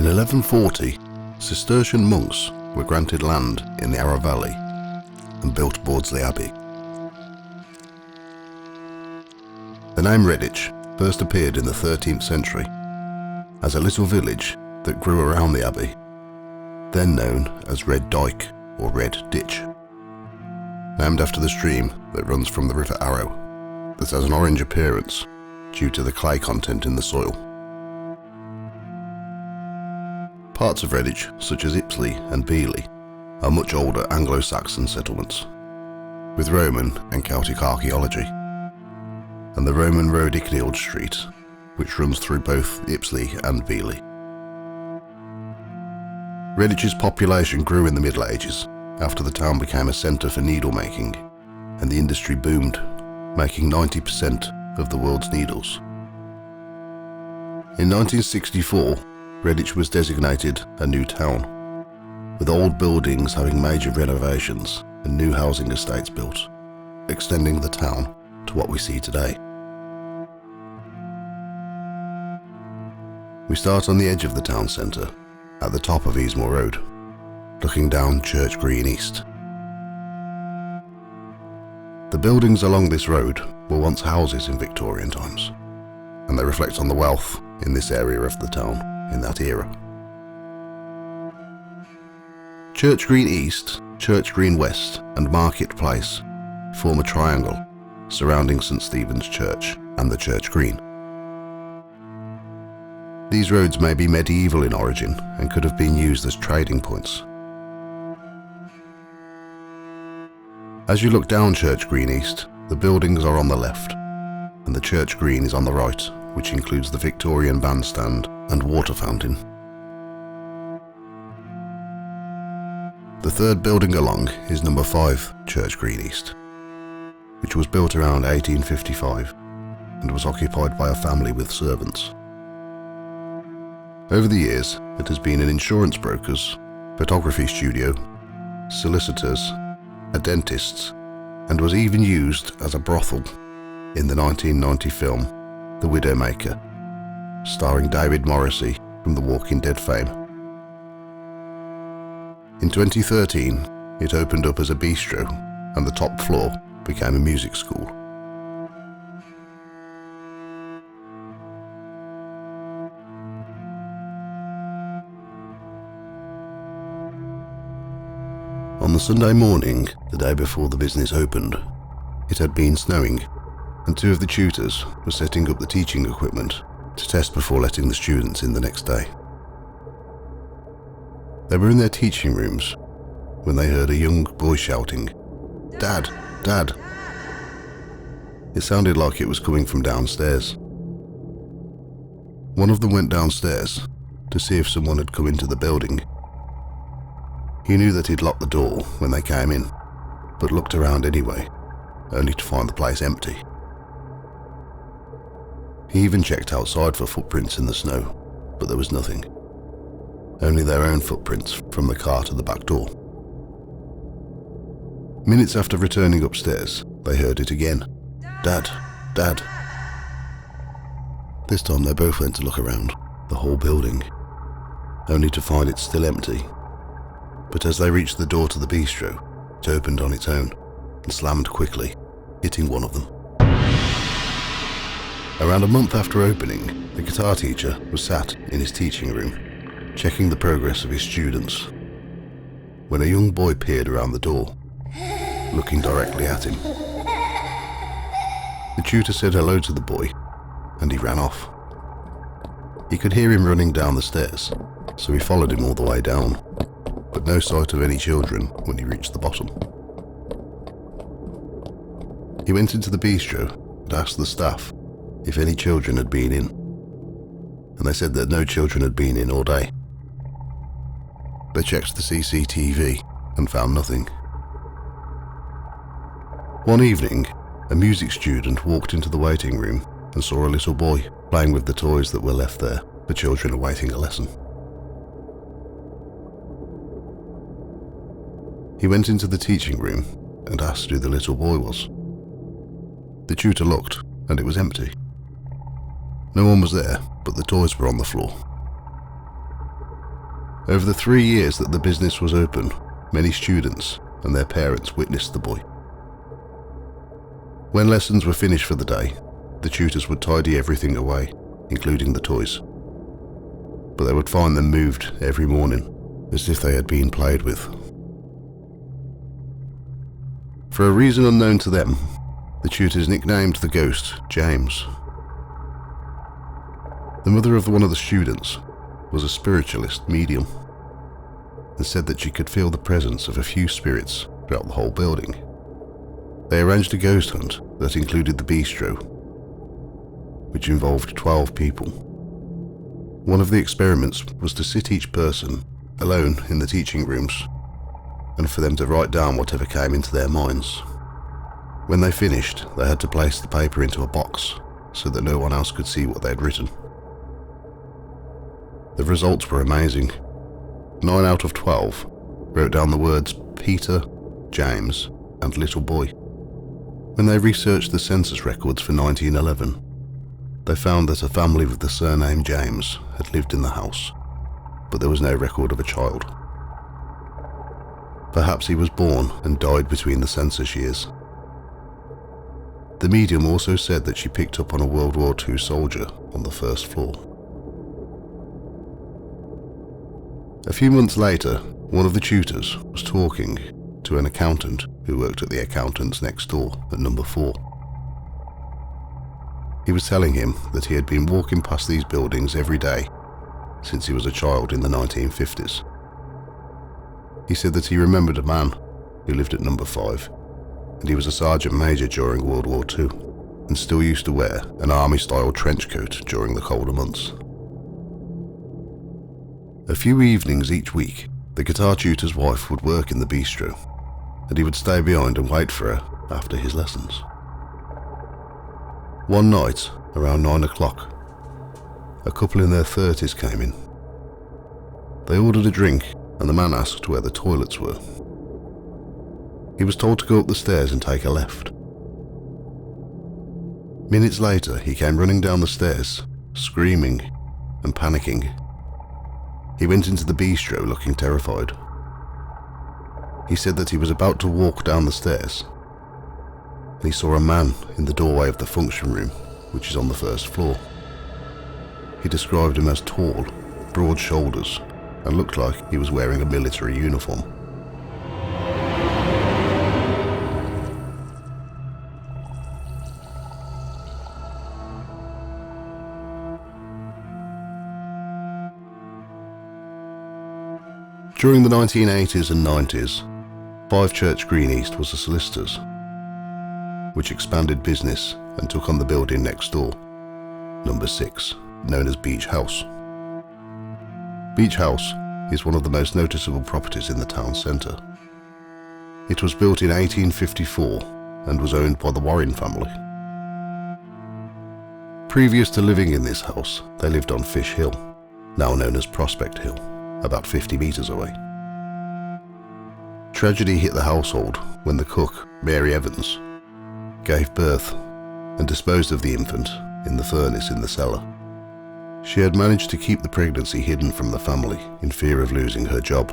In 1140, Cistercian monks were granted land in the Yarra Valley and built Bawdsley Abbey. The name Redditch first appeared in the 13th century as a little village that grew around the abbey, then known as Red Dyke or Red Ditch, named after the stream that runs from the River Arrow that has an orange appearance due to the clay content in the soil. Parts of Redditch, such as Ipsley and Beeley, are much older Anglo-Saxon settlements, with Roman and Celtic archaeology, and the Roman road Icknield Street, which runs through both Ipsley and Beeley. Redditch's population grew in the Middle Ages after the town became a centre for needle making, and the industry boomed, making 90% of the world's needles. In 1964, Redditch was designated a new town, with old buildings having major renovations and new housing estates built, extending the town to what we see today. We start on the edge of the town centre, at the top of Easmore Road, looking down Church Green East. The buildings along this road were once houses in Victorian times, and they reflect on the wealth in this area of the town in that era. Church Green East, Church Green West and Market Place form a triangle surrounding St Stephen's Church and the Church Green. These roads may be medieval in origin and could have been used as trading points. As you look down Church Green East, the buildings are on the left, and the Church Green is on the right, which includes the Victorian bandstand and water fountain. The third building along is number 5 Church Green East, which was built around 1855 and was occupied by a family with servants. Over the years, it has been an insurance broker's, photography studio, solicitors, a dentist's, and was even used as a brothel in the 1990 film The Widowmaker, starring David Morrissey from The Walking Dead fame. In 2013, it opened up as a bistro, and the top floor became a music school. On the Sunday morning, the day before the business opened, it had been snowing, and 2 of the tutors were setting up the teaching equipment to test before letting the students in the next day. They were in their teaching rooms when they heard a young boy shouting, "Dad! Dad!" It sounded like it was coming from downstairs. One of them went downstairs to see if someone had come into the building. He knew that he'd locked the door when they came in, but looked around anyway, only to find the place empty. He even checked outside for footprints in the snow, but there was nothing. Only their own footprints from the car to the back door. Minutes after returning upstairs, they heard it again. "Dad! Dad!" This time they both went to look around the whole building, only to find it still empty. But as they reached the door to the bistro, it opened on its own and slammed quickly, hitting one of them. Around a month after opening, the guitar teacher was sat in his teaching room, checking the progress of his students, when a young boy peered around the door, looking directly at him. The tutor said hello to the boy, and he ran off. He could hear him running down the stairs, so he followed him all the way down, but no sight of any children when he reached the bottom. He went into the bistro and asked the staff if any children had been in, and they said that no children had been in all day. They checked the CCTV and found nothing. One evening, a music student walked into the waiting room and saw a little boy playing with the toys that were left there for children awaiting a lesson. He went into the teaching room and asked who the little boy was. The tutor looked, and it was empty. No one was there, but the toys were on the floor. Over the 3 years that the business was open, many students and their parents witnessed the boy. When lessons were finished for the day, the tutors would tidy everything away, including the toys. But they would find them moved every morning, as if they had been played with. For a reason unknown to them, the tutors nicknamed the ghost James. The mother of one of the students was a spiritualist medium and said that she could feel the presence of a few spirits throughout the whole building. They arranged a ghost hunt that included the bistro, which involved 12 people. One of the experiments was to sit each person alone in the teaching rooms and for them to write down whatever came into their minds. When they finished, they had to place the paper into a box so that no one else could see what they had written. The results were amazing. 9 out of 12 wrote down the words Peter, James, and little boy. When they researched the census records for 1911, they found that a family with the surname James had lived in the house, but there was no record of a child. Perhaps he was born and died between the census years. The medium also said that she picked up on a World War II soldier on the first floor. A few months later, one of the tutors was talking to an accountant who worked at the accountant's next door at number 4. He was telling him that he had been walking past these buildings every day since he was a child in the 1950s. He said that he remembered a man who lived at number 5, and he was a sergeant major during World War II and still used to wear an army-style trench coat during the colder months. A few evenings each week, the guitar tutor's wife would work in the bistro, and he would stay behind and wait for her after his lessons. One night, around 9 o'clock, a couple in their 30s came in. They ordered a drink, and the man asked where the toilets were. He was told to go up the stairs and take a left. Minutes later, he came running down the stairs, screaming and panicking. He went into the bistro looking terrified. He said that he was about to walk down the stairs, and he saw a man in the doorway of the function room, which is on the first floor. He described him as tall, broad shoulders, and looked like he was wearing a military uniform. During the 1980s and 90s, 5 Church Green East was a solicitor's, which expanded business and took on the building next door, number 6, known as Beach House. Beach House is one of the most noticeable properties in the town centre. It was built in 1854 and was owned by the Warren family. Previous to living in this house, they lived on Fish Hill, now known as Prospect Hill, about 50 metres away. Tragedy hit the household when the cook, Mary Evans, gave birth and disposed of the infant in the furnace in the cellar. She had managed to keep the pregnancy hidden from the family in fear of losing her job.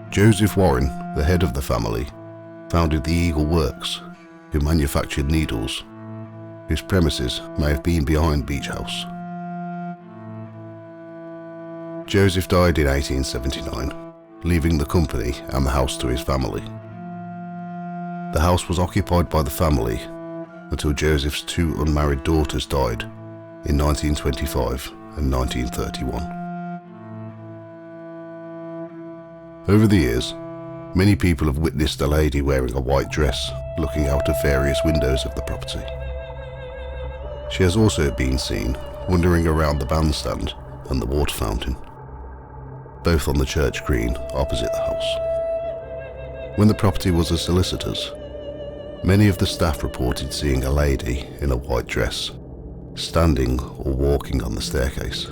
Joseph Warren, the head of the family, founded the Eagle Works, who manufactured needles, whose premises may have been behind Beach House. Joseph died in 1879, leaving the company and the house to his family. The house was occupied by the family until Joseph's 2 unmarried daughters died in 1925 and 1931. Over the years, many people have witnessed a lady wearing a white dress looking out of various windows of the property. She has also been seen wandering around the bandstand and the water fountain, both on the church green opposite the house. When the property was a solicitor's, many of the staff reported seeing a lady in a white dress, standing or walking on the staircase.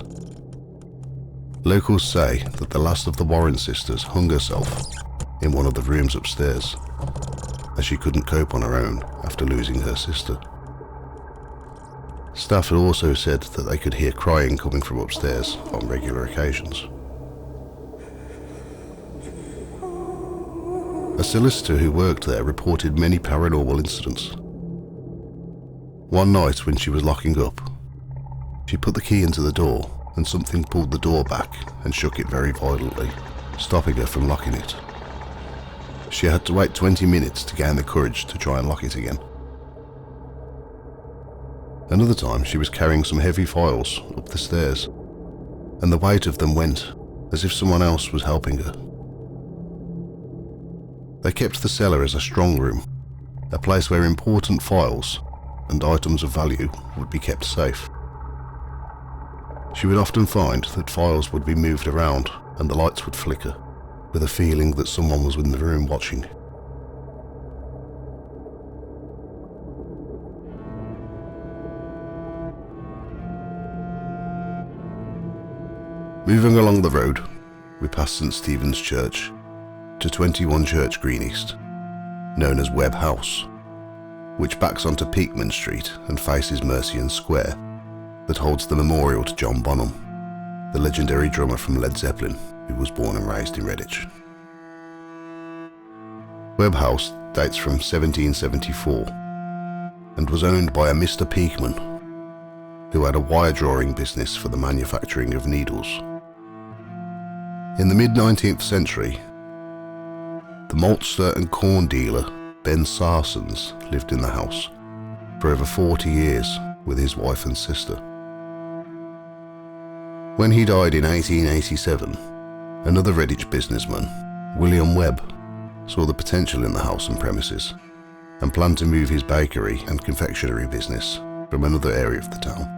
Locals say that the last of the Warren sisters hung herself in one of the rooms upstairs, as she couldn't cope on her own after losing her sister. Staff had also said that they could hear crying coming from upstairs on regular occasions. A solicitor who worked there reported many paranormal incidents. One night when she was locking up, she put the key into the door and something pulled the door back and shook it very violently, stopping her from locking it. She had to wait 20 minutes to gain the courage to try and lock it again. Another time she was carrying some heavy files up the stairs, and the weight of them went as if someone else was helping her. They kept the cellar as a strong room, a place where important files and items of value would be kept safe. She would often find that files would be moved around and the lights would flicker, with a feeling that someone was in the room watching. Moving along the road, we pass St Stephen's Church to 21 Church Green East, known as Webb House, which backs onto Peakman Street and faces Mercian Square, that holds the memorial to John Bonham, the legendary drummer from Led Zeppelin, who was born and raised in Redditch. Webb House dates from 1774 and was owned by a Mr. Peakman, who had a wire drawing business for the manufacturing of needles. In the mid-19th century, the maltster and corn dealer Ben Sarsons lived in the house for over 40 years with his wife and sister. When he died in 1887, another Redditch businessman, William Webb, saw the potential in the house and premises and planned to move his bakery and confectionery business from another area of the town.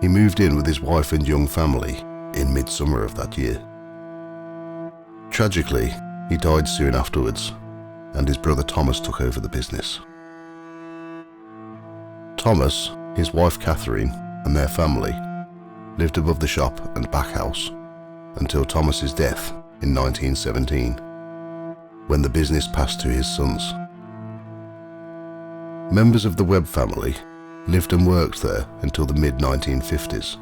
He moved in with his wife and young family in midsummer of that year. Tragically, he died soon afterwards, and his brother Thomas took over the business. Thomas, his wife Catherine, and their family lived above the shop and back house until Thomas's death in 1917, when the business passed to his sons. Members of the Webb family lived and worked there until the mid-1950s,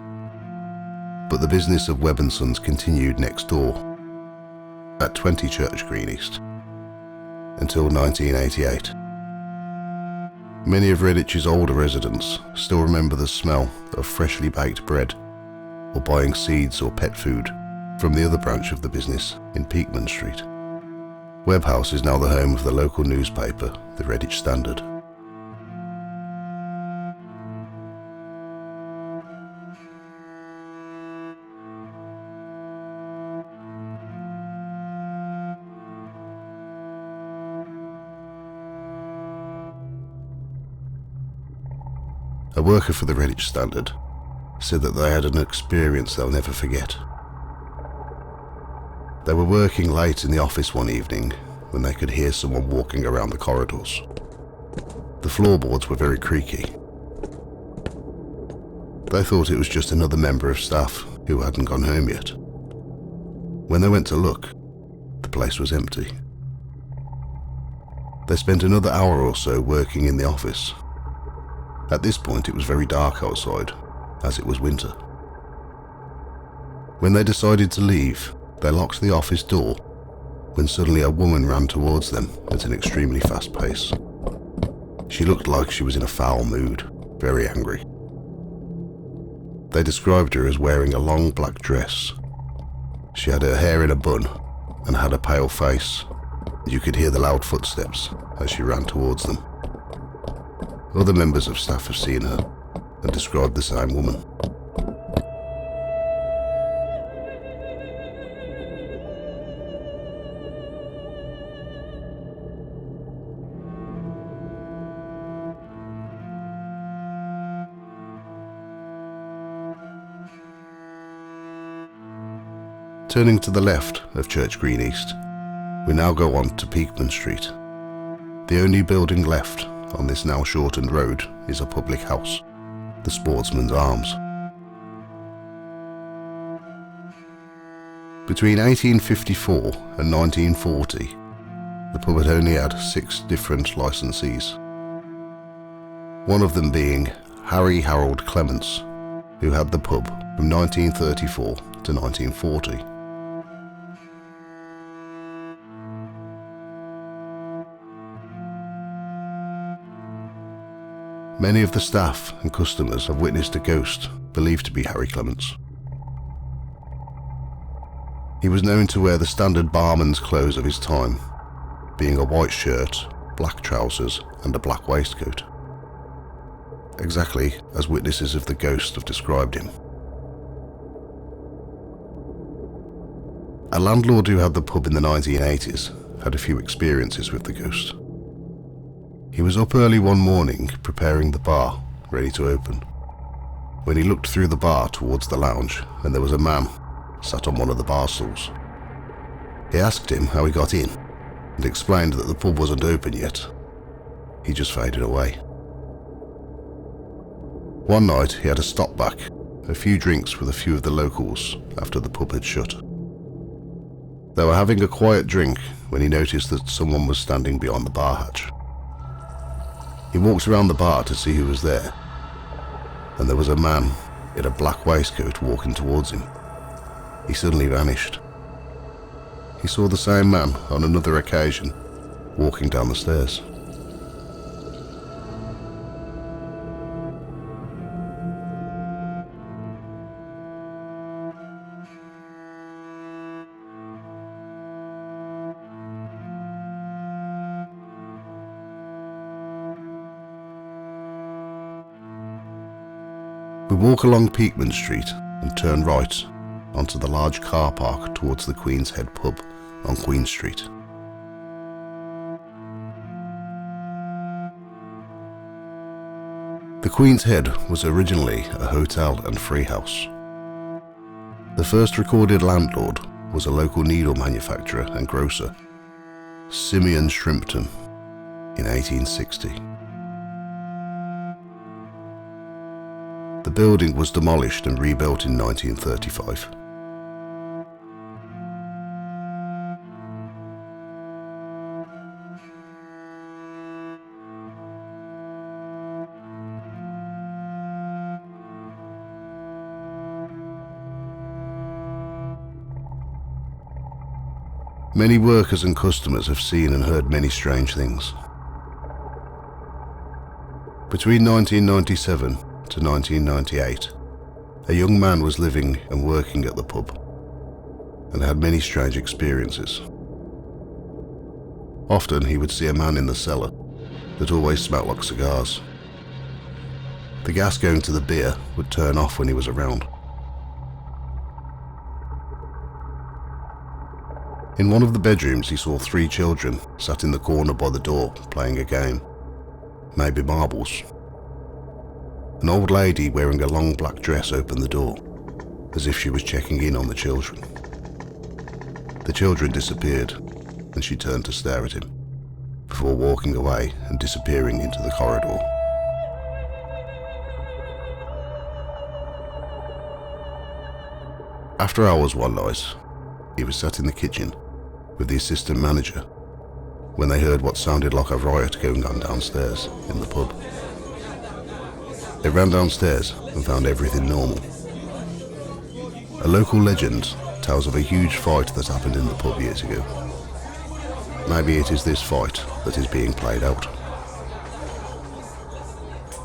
but the business of Webb & Sons continued next door at 20 Church Green East until 1988. Many of Redditch's older residents still remember the smell of freshly baked bread or buying seeds or pet food from the other branch of the business in Peakman Street. Webb House is now the home of the local newspaper, the Redditch Standard. A worker for the Redditch Standard said that they had an experience they'll never forget. They were working late in the office one evening when they could hear someone walking around the corridors. The floorboards were very creaky. They thought it was just another member of staff who hadn't gone home yet. When they went to look, the place was empty. They spent another hour or so working in the office. At this point it was very dark outside, as it was winter. When they decided to leave, they locked the office door when suddenly a woman ran towards them at an extremely fast pace. She looked like she was in a foul mood, very angry. They described her as wearing a long black dress. She had her hair in a bun and had a pale face. You could hear the loud footsteps as she ran towards them. Other members of staff have seen her and described the same woman. Turning to the left of Church Green East, we now go on to Peakman Street. The only building left on this now shortened road is a public house, the Sportsman's Arms. Between 1854 and 1940, the pub had only had 6 different licensees. One of them being Harry Harold Clements, who had the pub from 1934 to 1940. Many of the staff and customers have witnessed a ghost believed to be Harry Clements. He was known to wear the standard barman's clothes of his time, being a white shirt, black trousers and a black waistcoat, exactly as witnesses of the ghost have described him. A landlord who had the pub in the 1980s had a few experiences with the ghost. He was up early one morning preparing the bar, ready to open, when he looked through the bar towards the lounge and there was a man sat on one of the bar stools. He asked him how he got in and explained that the pub wasn't open yet. He just faded away. One night he had a stop back, a few drinks with a few of the locals after the pub had shut. They were having a quiet drink when he noticed that someone was standing beyond the bar hatch. He walked around the bar to see who was there, and there was a man in a black waistcoat walking towards him. He suddenly vanished. He saw the same man on another occasion walking down the stairs. We walk along Peakman Street and turn right onto the large car park towards the Queen's Head pub on Queen Street. The Queen's Head was originally a hotel and free house. The first recorded landlord was a local needle manufacturer and grocer, Simeon Shrimpton, in 1860. The building was demolished and rebuilt in 1935. Many workers and customers have seen and heard many strange things. Between 1997 to 1998, a young man was living and working at the pub and had many strange experiences. Often he would see a man in the cellar that always smelled like cigars. The gas going to the beer would turn off when he was around. In one of the bedrooms he saw 3 children sat in the corner by the door playing a game, maybe marbles. An old lady wearing a long black dress opened the door, as if she was checking in on the children. The children disappeared, and she turned to stare at him, before walking away and disappearing into the corridor. After hours one night, he was sat in the kitchen with the assistant manager when they heard what sounded like a riot going on downstairs in the pub. They ran downstairs and found everything normal. A local legend tells of a huge fight that happened in the pub years ago. Maybe it is this fight that is being played out.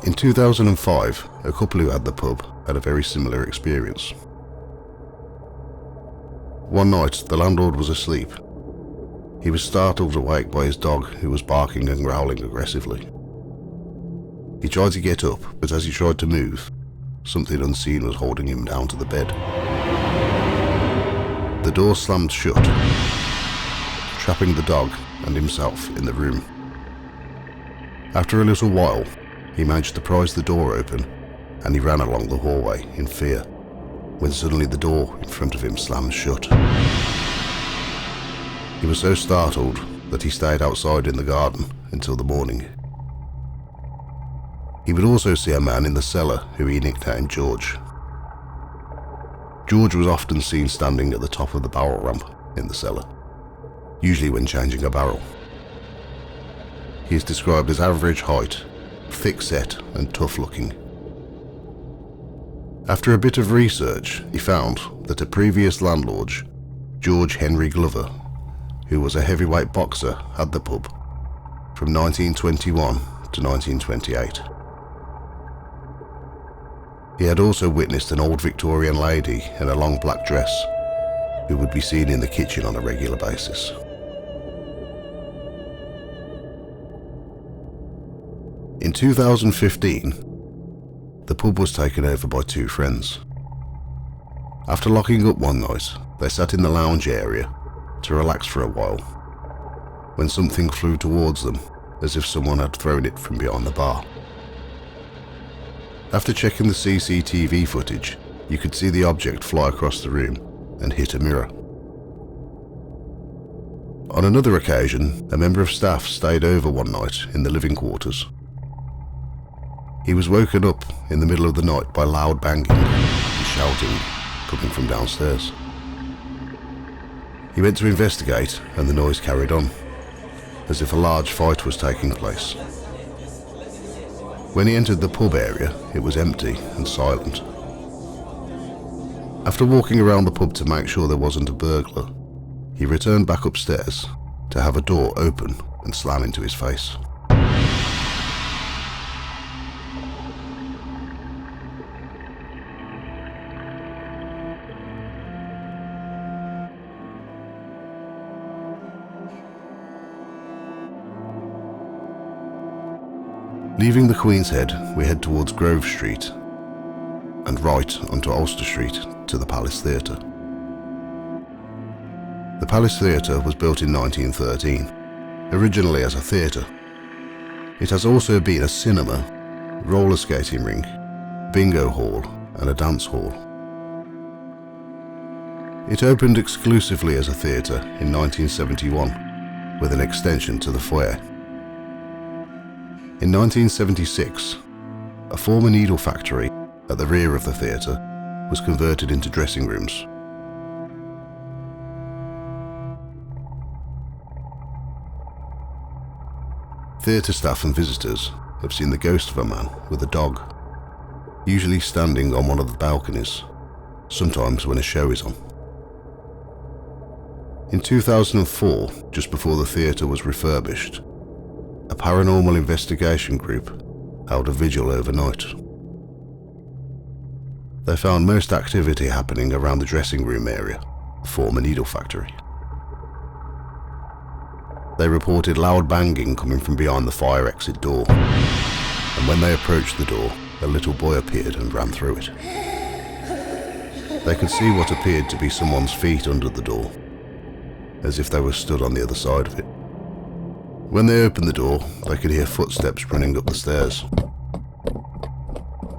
In 2005, a couple who had the pub had a very similar experience. One night, the landlord was asleep. He was startled awake by his dog, who was barking and growling aggressively. He tried to get up, but as he tried to move, something unseen was holding him down to the bed. The door slammed shut, trapping the dog and himself in the room. After a little while, he managed to prise the door open, and he ran along the hallway in fear, when suddenly the door in front of him slammed shut. He was so startled that he stayed outside in the garden until the morning. He would also see a man in the cellar who he nicknamed George. George was often seen standing at the top of the barrel ramp in the cellar, usually when changing a barrel. He is described as average height, thick-set and tough-looking. After a bit of research, he found that a previous landlord, George Henry Glover, who was a heavyweight boxer, had the pub from 1921 to 1928. He had also witnessed an old Victorian lady in a long black dress who would be seen in the kitchen on a regular basis. In 2015, the pub was taken over by two friends. After locking up one night, they sat in the lounge area to relax for a while, when something flew towards them as if someone had thrown it from behind the bar. After checking the CCTV footage, you could see the object fly across the room and hit a mirror. On another occasion, a member of staff stayed over one night in the living quarters. He was woken up in the middle of the night by loud banging and shouting coming from downstairs. He went to investigate and the noise carried on, as if a large fight was taking place. When he entered the pub area, it was empty and silent. After walking around the pub to make sure there wasn't a burglar, he returned back upstairs to have a door open and slam into his face. Leaving the Queen's Head, we head towards Grove Street and right onto Ulster Street to the Palace Theatre. The Palace Theatre was built in 1913, originally as a theatre. It has also been a cinema, roller skating ring, bingo hall and a dance hall. It opened exclusively as a theatre in 1971 with an extension to the foyer. In 1976, a former needle factory at the rear of the theatre was converted into dressing rooms. Theatre staff and visitors have seen the ghost of a man with a dog, usually standing on one of the balconies, sometimes when a show is on. In 2004, just before the theatre was refurbished, a paranormal investigation group held a vigil overnight. They found most activity happening around the dressing room area, the former needle factory. They reported loud banging coming from behind the fire exit door, and when they approached the door, a little boy appeared and ran through it. They could see what appeared to be someone's feet under the door, as if they were stood on the other side of it. When they opened the door, they could hear footsteps running up the stairs.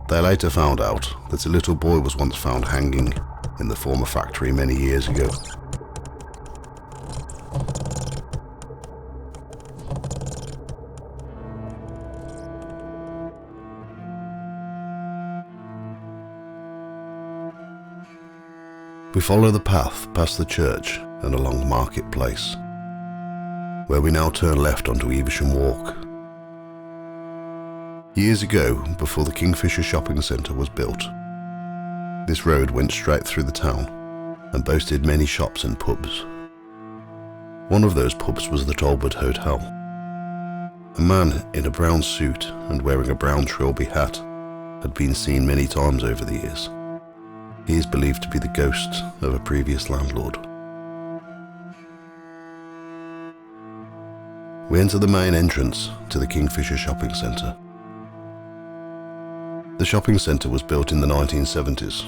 They later found out that a little boy was once found hanging in the former factory many years ago. We follow the path past the church and along Market Place, where we now turn left onto Evesham Walk. Years ago, before the Kingfisher Shopping Centre was built, this road went straight through the town and boasted many shops and pubs. One of those pubs was the Talbot Hotel. A man in a brown suit and wearing a brown trilby hat had been seen many times over the years. He is believed to be the ghost of a previous landlord. We enter the main entrance to the Kingfisher Shopping Centre. The shopping centre was built in the 1970s,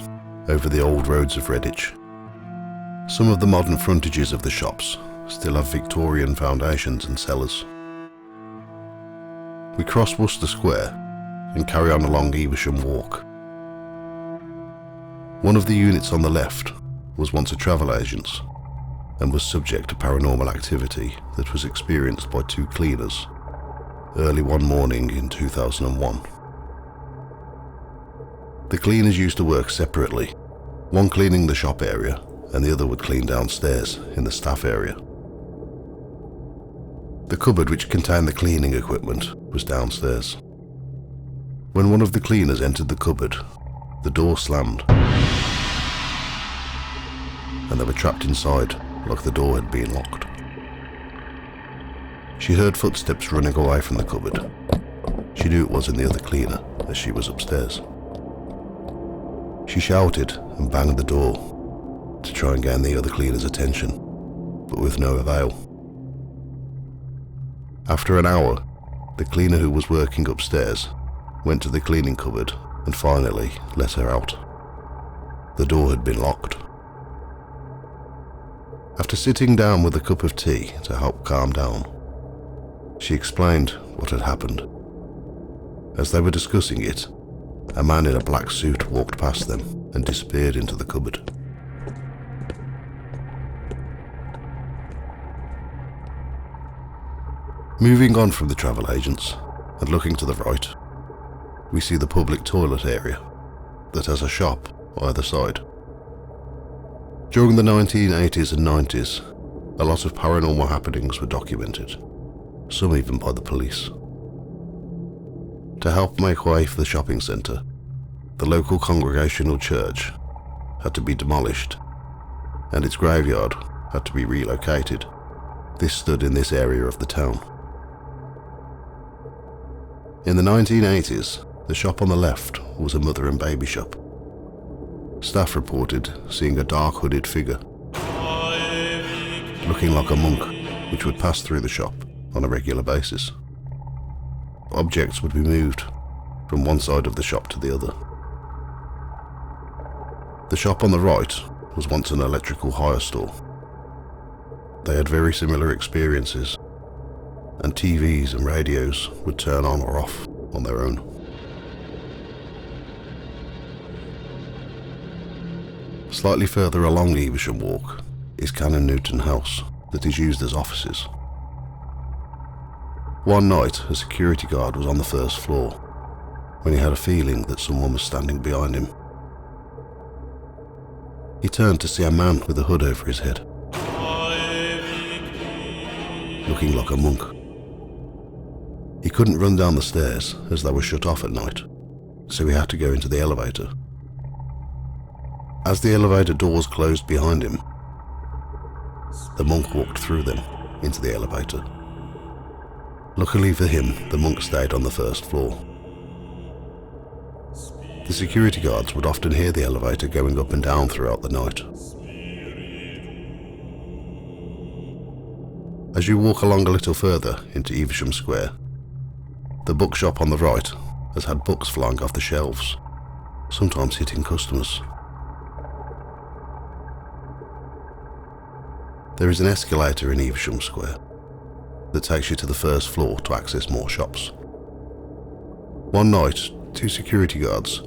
over the old roads of Redditch. Some of the modern frontages of the shops still have Victorian foundations and cellars. We cross Worcester Square and carry on along Evesham Walk. One of the units on the left was once a travel agent's and was subject to paranormal activity that was experienced by two cleaners early one morning in 2001. The cleaners used to work separately, one cleaning the shop area and the other would clean downstairs in the staff area. The cupboard which contained the cleaning equipment was downstairs. When one of the cleaners entered the cupboard, the door slammed and they were trapped inside like the door had been locked. She heard footsteps running away from the cupboard. She knew it wasn't the other cleaner as she was upstairs. She shouted and banged the door to try and gain the other cleaner's attention, but with no avail. After an hour, the cleaner who was working upstairs went to the cleaning cupboard and finally let her out. The door had been locked. After sitting down with a cup of tea to help calm down, she explained what had happened. As they were discussing it, a man in a black suit walked past them and disappeared into the cupboard. Moving on from the travel agents and looking to the right, we see the public toilet area that has a shop either side. During the 1980s and 90s, a lot of paranormal happenings were documented, some even by the police. To help make way for the shopping centre, the local congregational church had to be demolished and its graveyard had to be relocated. This stood in this area of the town. In the 1980s, the shop on the left was a mother and baby shop. Staff reported seeing a dark hooded figure, looking like a monk, which would pass through the shop on a regular basis. Objects would be moved from one side of the shop to the other. The shop on the right was once an electrical hire store. They had very similar experiences, and TVs and radios would turn on or off on their own. Slightly further along Evesham Walk is Canon Newton House that is used as offices. One night, a security guard was on the first floor when he had a feeling that someone was standing behind him. He turned to see a man with a hood over his head, looking like a monk. He couldn't run down the stairs as they were shut off at night, so he had to go into the elevator. As the elevator doors closed behind him, the monk walked through them into the elevator. Luckily for him, the monk stayed on the first floor. The security guards would often hear the elevator going up and down throughout the night. As you walk along a little further into Evesham Square, the bookshop on the right has had books flying off the shelves, sometimes hitting customers. There is an escalator in Evesham Square that takes you to the first floor to access more shops. One night, two security guards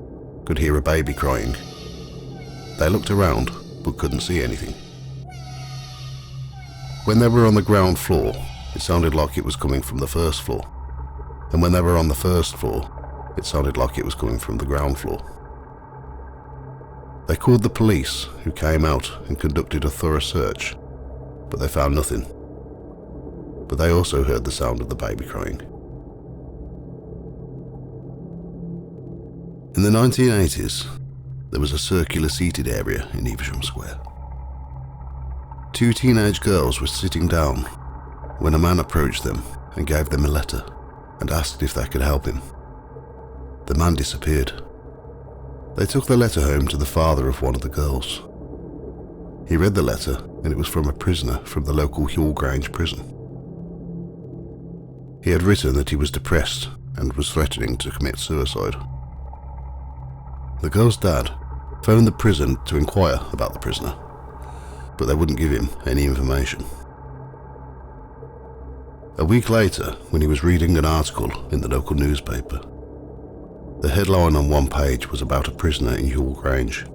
could hear a baby crying. They looked around but couldn't see anything. When they were on the ground floor, it sounded like it was coming from the first floor, and when they were on the first floor, it sounded like it was coming from the ground floor. They called the police, who came out and conducted a thorough search, but they found nothing. But they also heard the sound of the baby crying. In the 1980s, there was a circular seated area in Evesham Square. Two teenage girls were sitting down when a man approached them and gave them a letter and asked if they could help him. The man disappeared. They took the letter home to the father of one of the girls. He read the letter, and it was from a prisoner from the local Hall Grange prison. He had written that he was depressed and was threatening to commit suicide. The girl's dad phoned the prison to inquire about the prisoner, but they wouldn't give him any information. A week later, when he was reading an article in the local newspaper, the headline on one page was about a prisoner in Hall Grange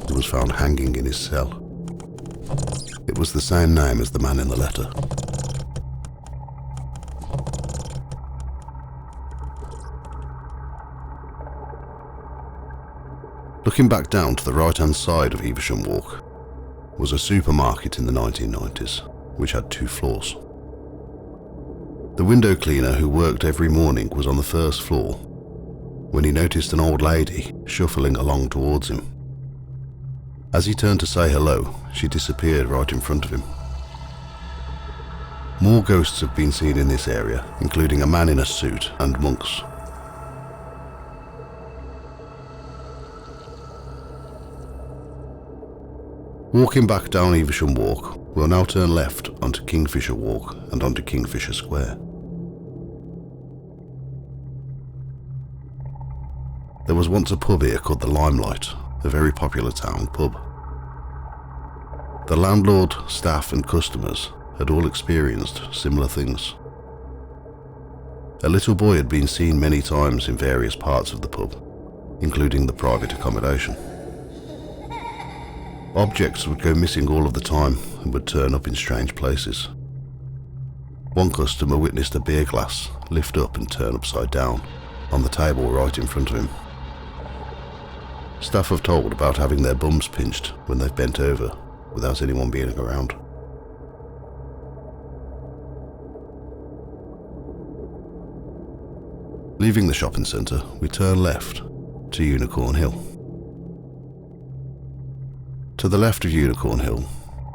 who was found hanging in his cell. It was the same name as the man in the letter. Looking back down to the right-hand side of Evesham Walk was a supermarket in the 1990s, which had 2 floors. The window cleaner who worked every morning was on the first floor when he noticed an old lady shuffling along towards him. As he turned to say hello, she disappeared right in front of him. More ghosts have been seen in this area, including a man in a suit and monks. Walking back down Evesham Walk, we'll now turn left onto Kingfisher Walk and onto Kingfisher Square. There was once a pub here called the Limelight, a very popular town pub. The landlord, staff and customers had all experienced similar things. A little boy had been seen many times in various parts of the pub, including the private accommodation. Objects would go missing all of the time and would turn up in strange places. One customer witnessed a beer glass lift up and turn upside down on the table right in front of him. Staff have told about having their bums pinched when they've bent over without anyone being around. Leaving the shopping centre, we turn left to Unicorn Hill. To the left of Unicorn Hill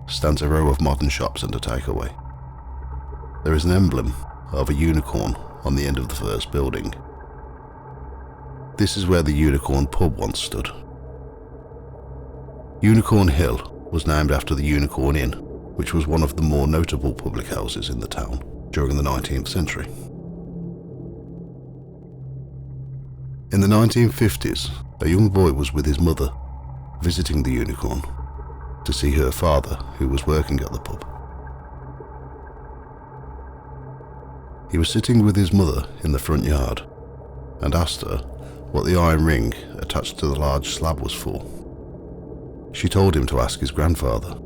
stands a row of modern shops and a takeaway. There is an emblem of a unicorn on the end of the first building. This is where the Unicorn pub once stood. Unicorn Hill was named after the Unicorn Inn, which was one of the more notable public houses in the town during the 19th century. In the 1950s, a young boy was with his mother, visiting the Unicorn, to see her father, who was working at the pub. He was sitting with his mother in the front yard, and asked her what the iron ring attached to the large slab was for. She told him to ask his grandfather.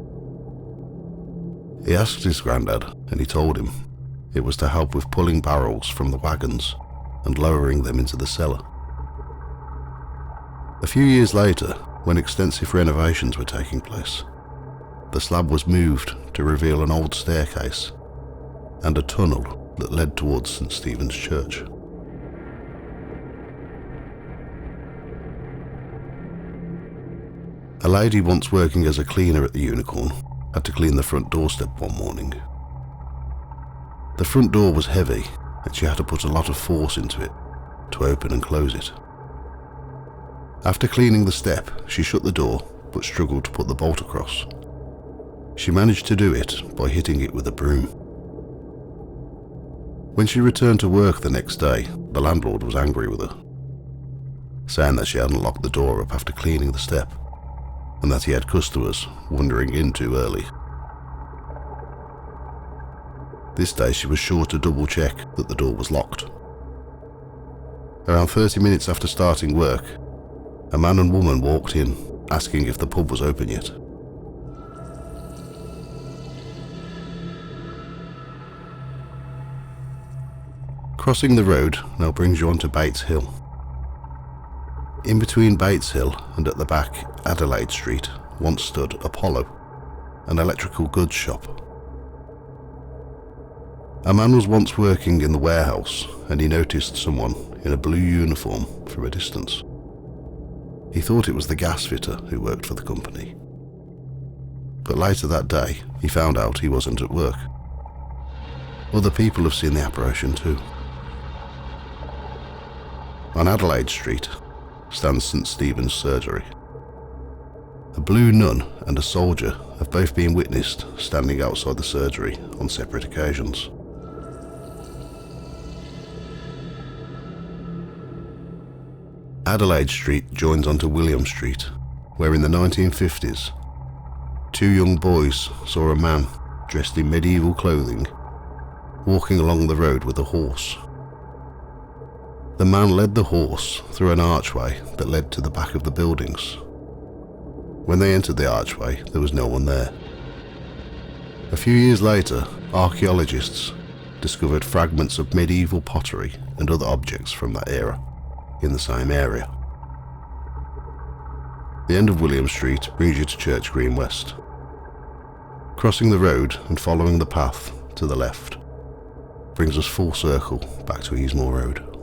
He asked his granddad, and he told him it was to help with pulling barrels from the wagons and lowering them into the cellar. A few years later, when extensive renovations were taking place, the slab was moved to reveal an old staircase and a tunnel that led towards St. Stephen's Church. A lady once working as a cleaner at the Unicorn had to clean the front doorstep one morning. The front door was heavy and she had to put a lot of force into it to open and close it. After cleaning the step, she shut the door but struggled to put the bolt across. She managed to do it by hitting it with a broom. When she returned to work the next day, the landlord was angry with her, saying that she hadn't locked the door up after cleaning the step, and that he had customers wandering in too early. This day she was sure to double check that the door was locked. Around 30 minutes after starting work, a man and woman walked in, asking if the pub was open yet. Crossing the road now brings you onto Bates Hill. In between Bates Hill and at the back Adelaide Street once stood Apollo, an electrical goods shop. A man was once working in the warehouse and he noticed someone in a blue uniform from a distance. He thought it was the gas fitter who worked for the company. But later that day, he found out he wasn't at work. Other people have seen the apparition too. On Adelaide Street stands St. Stephen's Surgery. A blue nun and a soldier have both been witnessed standing outside the surgery on separate occasions. Adelaide Street joins onto William Street, where in the 1950s, two young boys saw a man dressed in medieval clothing walking along the road with a horse. The man led the horse through an archway that led to the back of the buildings. When they entered the archway, there was no one there. A few years later, archaeologists discovered fragments of medieval pottery and other objects from that era in the same area. The end of William Street brings you to Church Green West. Crossing the road and following the path to the left brings us full circle back to Easmore Road.